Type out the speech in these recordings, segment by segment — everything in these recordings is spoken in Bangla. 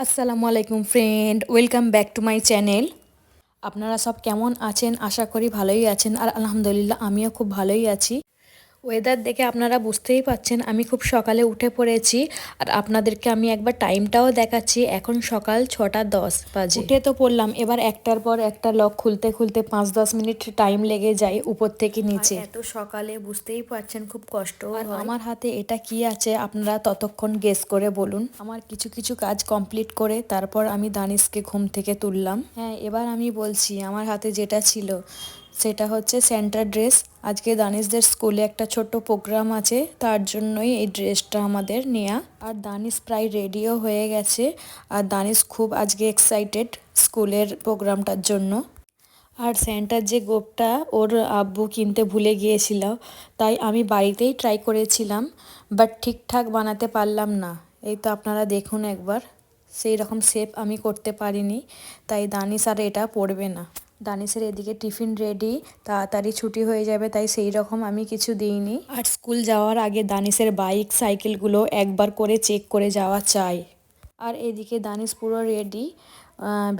আসসালামু আলাইকুম friend, welcome back to my channel. আপনারা সব কেমন আছেন? আশা করি ভালোই আছেন। আর আলহামদুলিল্লাহ আমিও খুব ভালোই আছি। ওয়েদার দেখে আপনারা বুঝতেই পাচ্ছেন আমি খুব সকালে উঠে পড়েছি। আর আপনাদেরকে আমি একবার টাইমটাও দেখাচ্ছি। এখন সকাল 6:10 বাজে। উঠে তো পড়লাম, এবার একটার পর একটা লক খুলতে খুলতে 5-10 মিনিট টাইম লেগে যায় উপর থেকে নিচে। এত সকালে বুঝতেই পারছেন খুব কষ্ট। আর আমার হাতে এটা কি আছে আপনারা ততক্ষণ গেস করে বলুন। আমার কিছু কিছু কাজ কমপ্লিট করে তারপর আমি দানিশকে ঘুম থেকে তুললাম। হ্যাঁ, এবার আমি বলছি আমার হাতে যেটা ছিল সেটা হচ্ছে সেন্টার ড্রেস। আজকে দানিশদের স্কুলে একটা ছোট্ট প্রোগ্রাম আছে, তার জন্যই এই ড্রেসটা আমাদের নেয়া। আর দানিশ প্রায় রেডিও হয়ে গেছে। আর দানিশ খুব আজকে এক্সাইটেড স্কুলের প্রোগ্রামটার জন্য। আর স্যান্টার যে গোঁফটা ওর আব্বু কিনতে ভুলে গিয়েছিল, তাই আমি বাড়িতেই ট্রাই করেছিলাম, বাট ঠিকঠাক বানাতে পারলাম না। এই তো আপনারা দেখুন একবার, সেই রকম শেপ আমি করতে পারিনি, তাই দানিশ আর এটা পরবে না। দানিশের এদিকে টিফিন রেডি, তাড়াতাড়ি ছুটি হয়ে যাবে, তাই সেই রকম আমি কিছু দিইনি। আর স্কুল যাওয়ার আগে দানিশের বাইক সাইকেলগুলো একবার করে চেক করে যাওয়া চাই। আর এদিকে দানিশ পুরো রেডি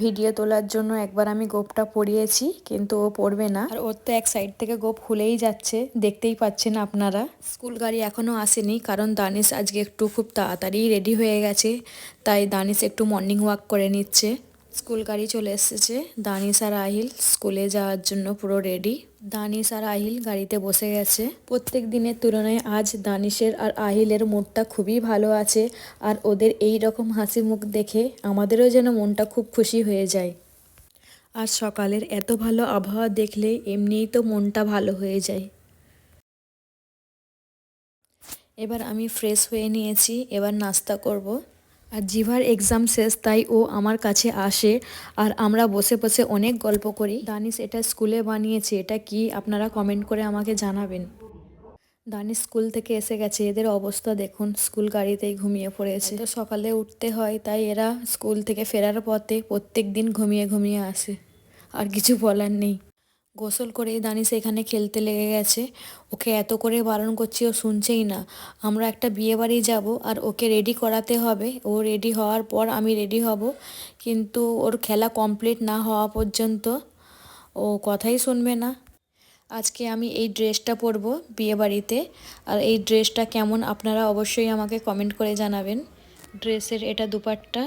ভিডিও তোলার জন্য। একবার আমি গোঁফটা পরিয়েছি, কিন্তু ও পরবে না। আর ওর তো এক সাইড থেকে গোঁফ খুলেই যাচ্ছে, দেখতেই পাচ্ছেন আপনারা। স্কুল গাড়ি এখনও আসেনি, কারণ দানিশ আজকে একটু খুব তাড়াতাড়ি রেডি হয়ে গেছে, তাই দানিশ একটু মর্নিং ওয়াক করে নিচ্ছে। স্কুল গাড়ি চলে এসেছে, দানিশ আর আহিল স্কুলে যাওয়ার জন্য পুরো রেডি। দানিশ আর আহিল গাড়িতে বসে গেছে। প্রত্যেক দিনের তুলনায় আজ দানিশের আর আহিলের মুডটা খুবই ভালো আছে। আর ওদের এই রকম হাসি মুখ দেখে আমাদেরও যেন মনটা খুব খুশি হয়ে যায়। আর সকালের এত ভালো আবহাওয়া দেখলে এমনিই তো মনটা ভালো হয়ে যায়। এবার আমি ফ্রেশ হয়ে নিয়েছি, এবার নাস্তা করব। আর জিভার এক্সাম শেষ, তাই ও আমার কাছে আসে আর আমরা বসে বসে অনেক গল্প করি। দানিশ এটা স্কুলে বানিয়েছে, এটা কি আপনারা কমেন্ট করে আমাকে জানাবেন। দানিশ স্কুল থেকে এসে গেছে, এদের অবস্থা দেখুন, স্কুল গাড়িতেই ঘুমিয়ে পড়েছে। তো সকালে উঠতে হয়, তাই এরা স্কুল থেকে ফেরার পথে প্রত্যেক দিন ঘুমিয়ে ঘুমিয়ে আসে। আর কিছু বলার নেই। গোসল করেই দানিশ এখানে খেলতে লেগে গেছে। ওকে এত করে বারণ করছি, ও শুনছেই না। আমরা একটা বিয়ে বাড়ি যাব আর ওকে রেডি করাতে হবে। ও রেডি হওয়ার পর আমি রেডি হব, কিন্তু ওর খেলা কমপ্লিট না হওয়া পর্যন্ত ও কথাই শুনবে না। আজকে আমি এই ড্রেসটা পরবো বিয়েবাড়িতে। আর এই ড্রেসটা কেমন আপনারা অবশ্যই আমাকে কমেন্ট করে জানাবেন। ড্রেসের এটা দুপাট্টা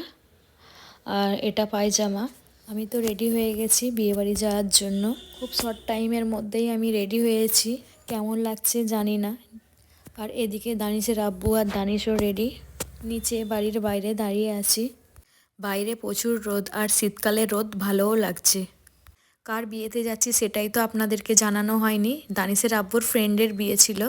আর এটা পায়জামা। আমি তো রেডি হয়ে গেছি বিয়েবাড়ি যাওয়ার জন্য। খুব শর্ট টাইমের মধ্যেই আমি রেডি হয়েছি, কেমন লাগছে জানি না। আর এদিকে দানিশের আব্বু আর দানিশও রেডি। নিচে বাড়ির বাইরে দাঁড়িয়ে আছি। বাইরে প্রচুর রোদ, আর শীতকালে রোদ ভালোও লাগছে। কার বিয়েতে যাচ্ছি সেটাই তো আপনাদেরকে জানানো হয়নি। দানিশের আব্বুর ফ্রেন্ডের বিয়ে ছিল।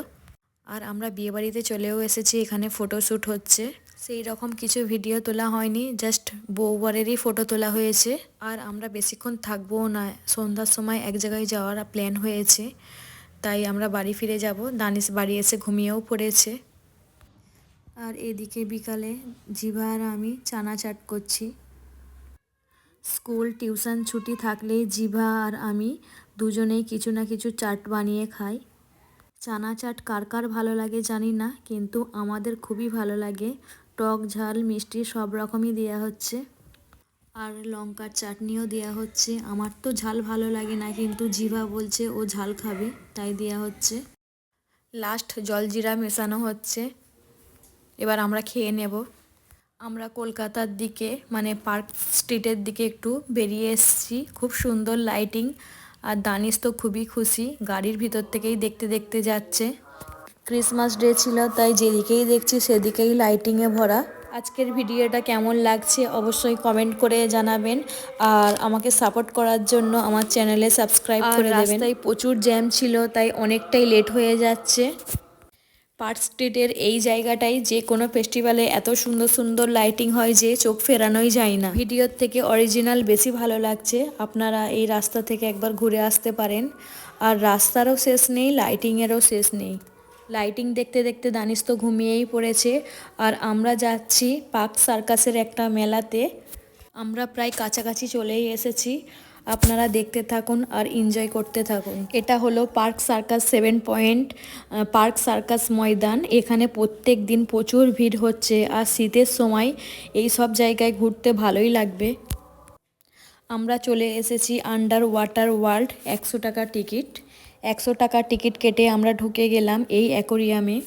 আর আমরা বিয়েবাড়িতে চলেও এসেছি, এখানে ফটোশ্যুট হচ্ছে। সেই রকম কিছু ভিডিও তোলা হয়নি, জাস্ট বউবরেরই ফটো তোলা হয়েছে। আর আমরা বেশিক্ষণ থাকবোও না, সন্ধ্যার সময় এক জায়গায় যাওয়ার প্ল্যান হয়েছে, তাই আমরা বাড়ি ফিরে যাব। দানিশ বাড়ি এসে ঘুমিয়েও পড়েছে। আর এদিকে বিকালে জিভা আর আমি চানা চাট করছি। স্কুল টিউশন ছুটি থাকলেই জিভা আর আমি দুজনেই কিছু না কিছু চাট বানিয়ে খাই। চানা চাট কার কার ভালো লাগে জানি না, কিন্তু আমাদের খুবই ভালো লাগে। টক ঝাল মিষ্টি সব রকমই দেওয়া হচ্ছে। আর লঙ্কার চাটনিও দেওয়া হচ্ছে। আমার তো ঝাল ভালো লাগে না, কিন্তু জিভা বলছে ও ঝাল খাবে, তাই দেওয়া হচ্ছে। লাস্ট জলজিরা মেশানো হচ্ছে। এবার আমরা খেয়ে নেব। আমরা কলকাতার দিকে মানে পার্ক স্ট্রিটের দিকে একটু বেরিয়ে এসেছি। খুব সুন্দর লাইটিং। আর দানিশ তো খুবই খুশি, গাড়ির ভিতর থেকেই দেখতে দেখতে যাচ্ছে। ক্রিসমাস ডে ছিল, তাই যেদিকেই দেখছি সেদিকেই লাইটিংয়ে ভরা। আজকের ভিডিওটা কেমন লাগছে অবশ্যই কমেন্ট করে জানাবেন। আর আমাকে সাপোর্ট করার জন্য আমার চ্যানেলে সাবস্ক্রাইব করে দেবেন। রাস্তায় প্রচুর জ্যাম ছিল, তাই অনেকটাই লেট হয়ে যাচ্ছে। পার্ক স্ট্রিটের এই জায়গাটাই যে কোনো ফেস্টিভ্যালে এত সুন্দর সুন্দর লাইটিং হয় যে চোখ ফেরানোই যায় না। ভিডিওর থেকে অরিজিনাল বেশি ভালো লাগছে। আপনারা এই রাস্তা থেকে একবার ঘুরে আসতে পারেন। আর রাস্তারও শেষ নেই, লাইটিংয়েরও শেষ নেই। লাইটিং দেখতে দেখতে দানিশ তো ঘুমিয়েই পড়েছে। আর আমরা যাচ্ছি পার্ক সার্কাসের একটা মেলাতে। আমরা প্রায় কাছাকাছি চলেই এসেছি। আপনারা দেখতে থাকুন আর এনজয় করতে থাকুন। এটা হলো Park Circus 7 point Park Circus Maidan. এখানে প্রত্যেক দিন প্রচুর ভিড় হচ্ছে, আর শীতের সময় এই সব জায়গায় ঘুরতে ভালোই লাগবে। আমরা চলে এসেছি আন্ডার ওয়াটার ওয়ার্ল্ড। 100 টাকা টিকিট। 100 টাকা টিকিট কেটে আমরা ঢুকে গেলাম এই অ্যাকোরিয়ামে।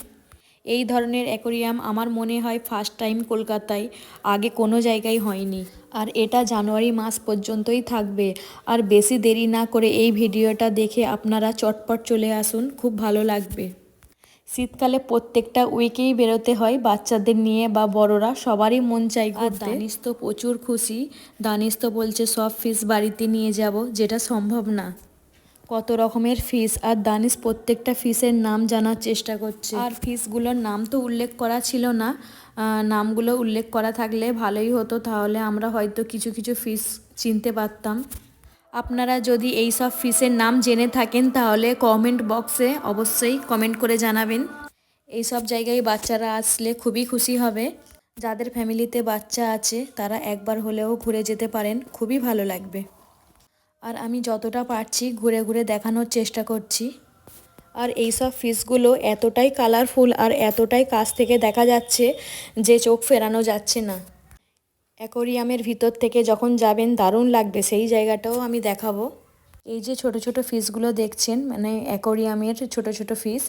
এই ধরনের অ্যাকোরিয়াম আমার মনে হয় ফার্স্ট টাইম কলকাতায়, আগে কোনো জায়গায় হয়নি। আর এটা জানুয়ারি মাস পর্যন্তই থাকবে। আর বেশি দেরি না করে এই ভিডিওটা দেখে আপনারা চটপট চলে আসুন, খুব ভালো লাগবে। শীতকালে প্রত্যেকটা উইকেই বেরোতে হয় বাচ্চাদের নিয়ে বা বড়রা, সবারই মন চাই ঘুরতে। দানিশ তো প্রচুর খুশি। দানিশ তো বলছে সব ফিশ বাড়িতে নিয়ে যাব, যেটা সম্ভব না। কত রকমের ফিশ, আর দানিশ প্রত্যেকটা ফিশের নাম জানার চেষ্টা করছে। আর ফিশগুলোর নাম তো উল্লেখ করা ছিল না, নামগুলো উল্লেখ করা থাকলে ভালোই হতো, তাহলে আমরা হয়তো কিছু কিছু ফিশ চিনতে পারতাম। আপনারা যদি এই সব ফিশের নাম জেনে থাকেন তাহলে কমেন্ট বক্সে অবশ্যই কমেন্ট করে জানাবেন। এই সব জায়গায় বাচ্চারা আসলে খুবই খুশি হবে। যাদের ফ্যামিলিতে বাচ্চা আছে তারা একবার হলেও ঘুরে যেতে পারেন, খুবই ভালো লাগবে। আর আমি যতটা পারছি ঘুরে ঘুরে দেখানোর চেষ্টা করছি। আর এই সব ফিশগুলো এতটাই কালারফুল আর এতটাই কাছ থেকে দেখা যাচ্ছে যে চোখ ফেরানো যাচ্ছে না। অ্যাকোরিয়ামের ভিতর থেকে যখন যাবেন দারুণ লাগবে, সেই জায়গাটাও আমি দেখাবো। এই যে ছোট ছোট ফিশগুলো দেখছেন, মানে অ্যাকোরিয়ামের ছোট ছোট ফিশ,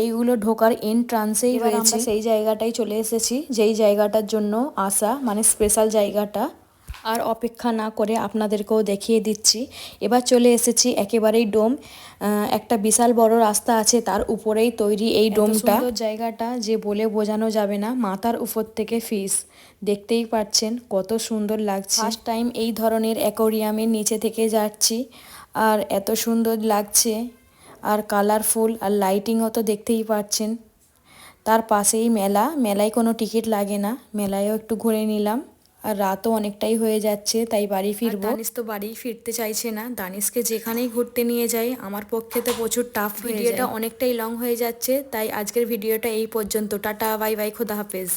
এইগুলো ঢোকার এন্ট্রান্সেই রয়েছে। আমরা সেই জায়গাটাই চলে এসেছি যেই জায়গাটার জন্য আসা, মানে স্পেশাল জায়গাটা। আর অপেক্ষা না করে আপনাদেরকেও দেখিয়ে দিচ্ছি। এবার চলে এসেছি একেবারেই ডোম। একটা বিশাল বড় রাস্তা আছে, তার উপরেই তৈরি এই ডোমটা। সুন্দর জায়গাটা যে বলে বোঝানো যাবে না। মাথার উপর থেকে ফিশ দেখতেই পাচ্ছেন কত সুন্দর লাগছে। ফার্স্ট টাইম এই ধরনের অ্যাকোরিয়ামের নিচে থেকে যাচ্ছি, আর এত সুন্দর লাগছে, আর কালারফুল, আর লাইটিংও তো দেখতেই পাচ্ছেন। তার পাশেই মেলায় কোনো টিকিট লাগে না, মেলায়ও একটু ঘুরে নিলাম। আর রাতও অনেকটাই হয়ে যাচ্ছে, তাই বাড়ি ফিরবো। দানিশ তো বাড়ি ফিরতে চাইছে না। দানিশকে যেখানেই ঘুরতে নিয়ে যাই আমার পক্ষে তো প্রচুর টাফ। ভিডিওটা অনেকটাই লং হয়ে যাচ্ছে, তাই আজকের ভিডিওটা এই পর্যন্ত। টাটা, বাই বাই, খোদা হাফেজ।